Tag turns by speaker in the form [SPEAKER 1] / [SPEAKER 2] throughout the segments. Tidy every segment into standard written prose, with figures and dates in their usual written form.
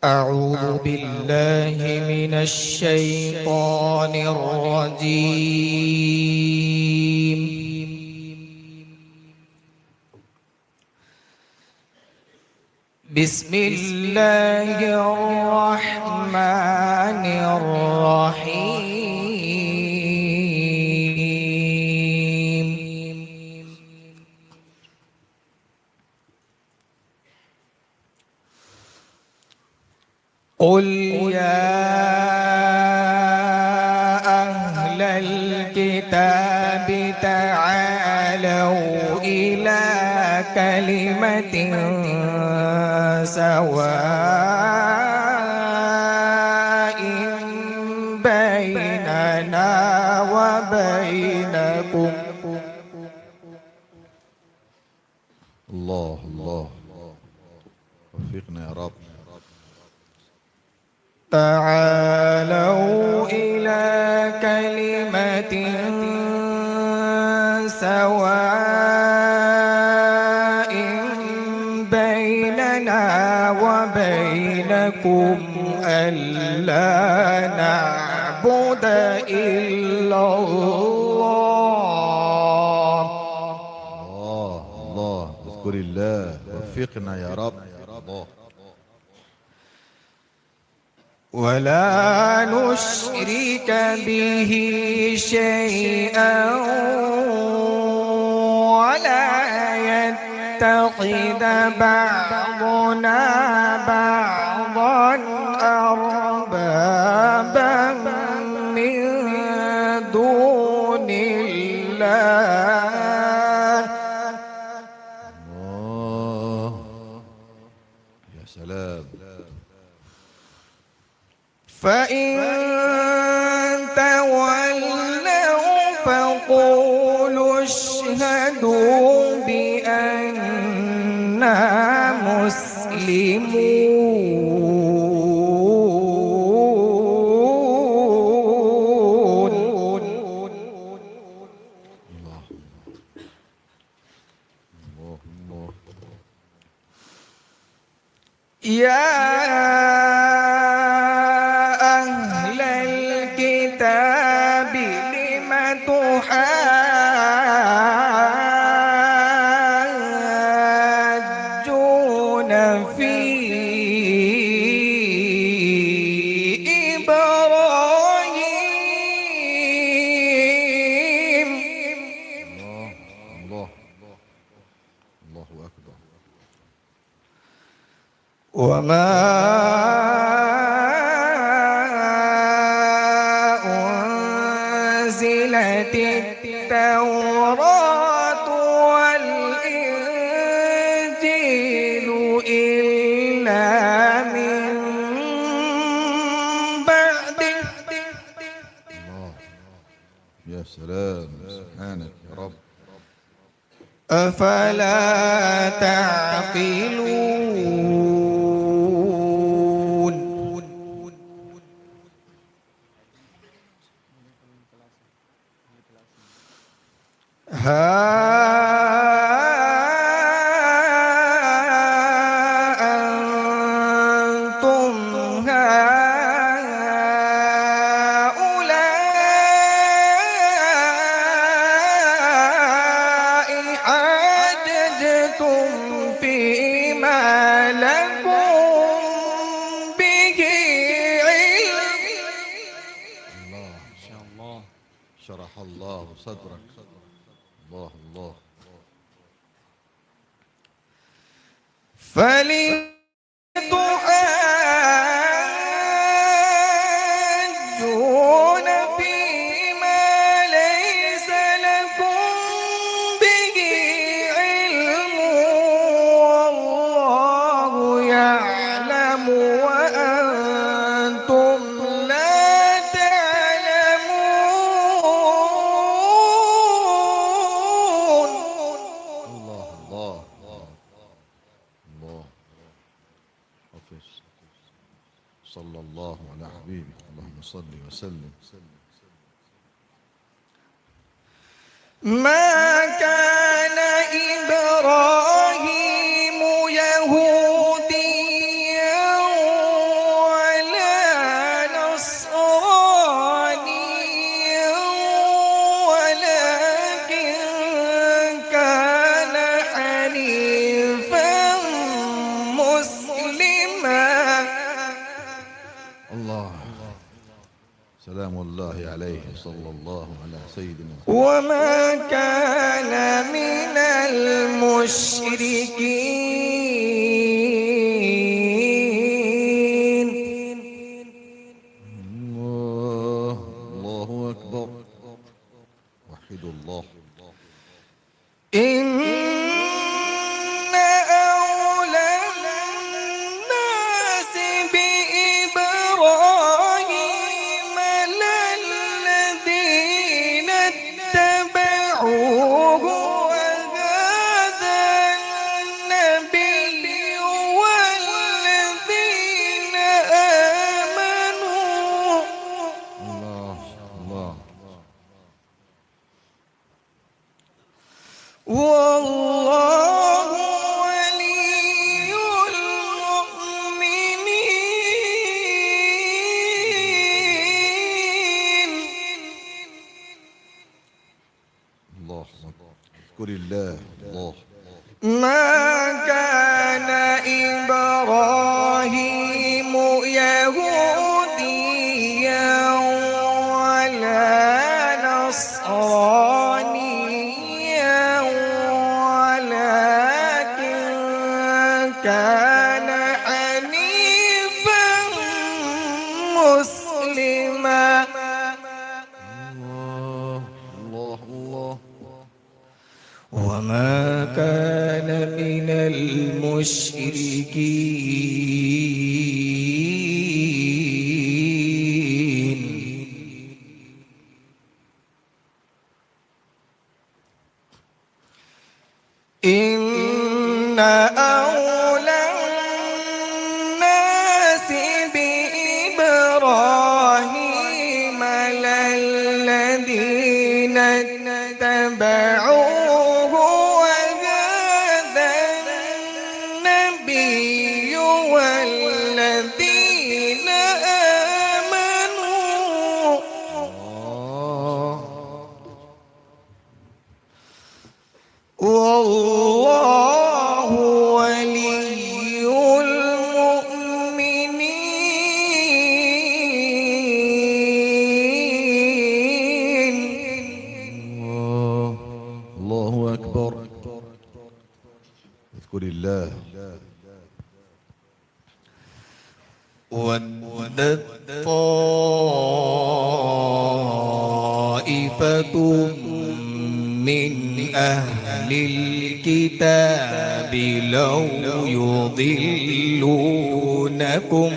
[SPEAKER 1] أعوذ بالله من الشيطان الرجيم. بسم الله الرحمن الرحيم. قل يا أهل الكتاب تعالوا إلى كلمة سواء بيننا وبينكم.
[SPEAKER 2] الله الله وفقنا يا رب.
[SPEAKER 1] تعالوا إلى كلمة سواء بيننا وبينكم ألا نعبد إلا الله.
[SPEAKER 2] الله اذكر الله وفقنا يا رب. الله
[SPEAKER 1] ولا نشرك به شيئا ولا يتخذ بعضنا بعضا أربابا من دون الله.
[SPEAKER 2] الله يا سلام.
[SPEAKER 1] فإن تولوا فقولوا اشهدوا بأننا مسلمون.
[SPEAKER 2] الله الله الله.
[SPEAKER 1] يا أهل الكتاب لم تحاجون في إبراهيم.
[SPEAKER 2] الله الله الله أكبر.
[SPEAKER 1] وما أنزلت التوراة والإنجيل إلا من بعده.
[SPEAKER 2] الله يا سلام. سبحانك يا رب.
[SPEAKER 1] أفلا تعقلون. ها أنتم هؤلاء حاججتم فيما لكم به علم.
[SPEAKER 2] الله إن شاء الله شرح الله صدرك. الله الله
[SPEAKER 1] فلم تحاجون فيما ليس لكم به علم والله يعلم وأنتم لا تعلمون.
[SPEAKER 2] الله الله الله. حفظ. صلى الله على حبيبه. اللهم صل وسلم.
[SPEAKER 1] ما كان إبراهيم يهوديا
[SPEAKER 2] الله عليه صلى الله على سيدنا محمد.
[SPEAKER 1] وما كان من المشركين.
[SPEAKER 2] الله أكبر. وحدوا الله.
[SPEAKER 1] إن أولى الناس بإبراهيم للذين اتبعوه وهذا النبي والذين آمنوا.
[SPEAKER 2] الله الله.
[SPEAKER 1] والله ولي المؤمنين.
[SPEAKER 2] الله. اذكر الله. الله.
[SPEAKER 1] ما كان إبراهيم يهوديا ولا نصرانيا ولكن كان حنيفا مسلما.
[SPEAKER 2] الله الله الله.
[SPEAKER 1] وما كان من المشركين. إن أولى الناس بإبراهيم للذين اتبعوه وهذا النبي والذين آمنوا. والله ولي المؤمنين.
[SPEAKER 2] الله أكبر. اذكر الله.
[SPEAKER 1] ودت طائفة من أهل الكتاب لو يضلونكم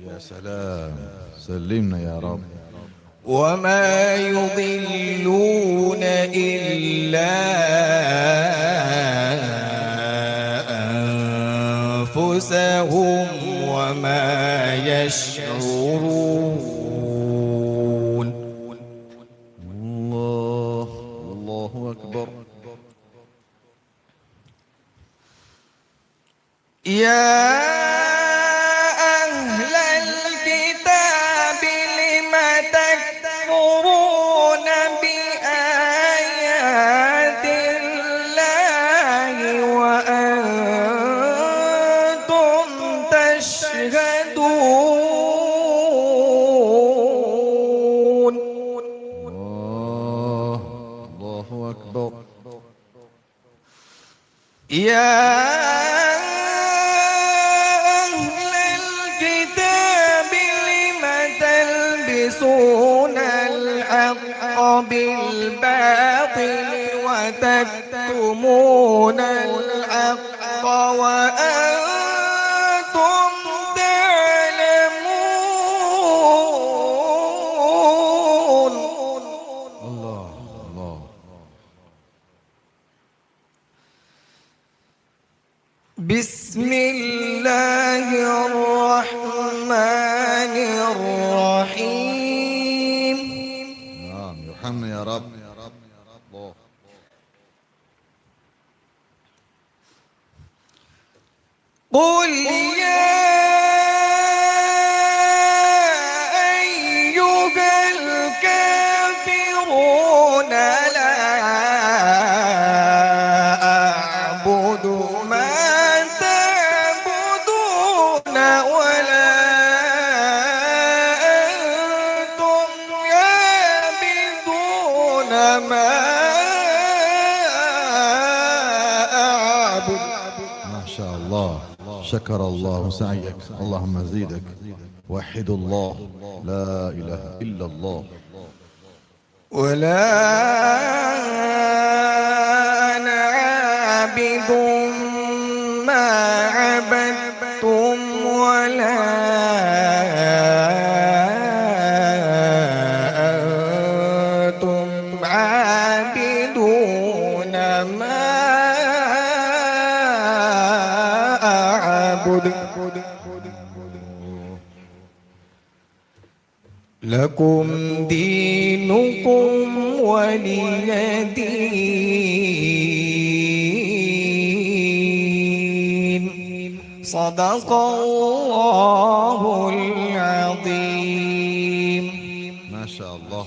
[SPEAKER 2] يا سلام. سلمنا يا رب.
[SPEAKER 1] وما يضلون إلا أنفسهم وما يشعرون.
[SPEAKER 2] الله الله أكبر.
[SPEAKER 1] يا أهل الكتاب لم تكفرون بآيات الله وأنتم تشهدون.
[SPEAKER 2] الله أكبر.
[SPEAKER 1] يا أهل الكتاب لم تلبسون الحق بالباطل وتكتمون الحق وأنتم تعلمون.
[SPEAKER 2] الله الله.
[SPEAKER 1] بسم الله الرحمن الرحيم.
[SPEAKER 2] نعم يرحمنا يا رب. الله.
[SPEAKER 1] قل يا أيها الكافرون لا أعبد ما تعبدون ولا أنتم
[SPEAKER 2] الله. شكر الله سعيك. اللهم زيدك. وحد الله. لا إله إلا الله.
[SPEAKER 1] ولا أنا عابد ما عبدتم ولا أنتم عابدون ما أعبد لكم دينكم ولي دين. صدق الله العظيم.
[SPEAKER 2] ما شاء الله.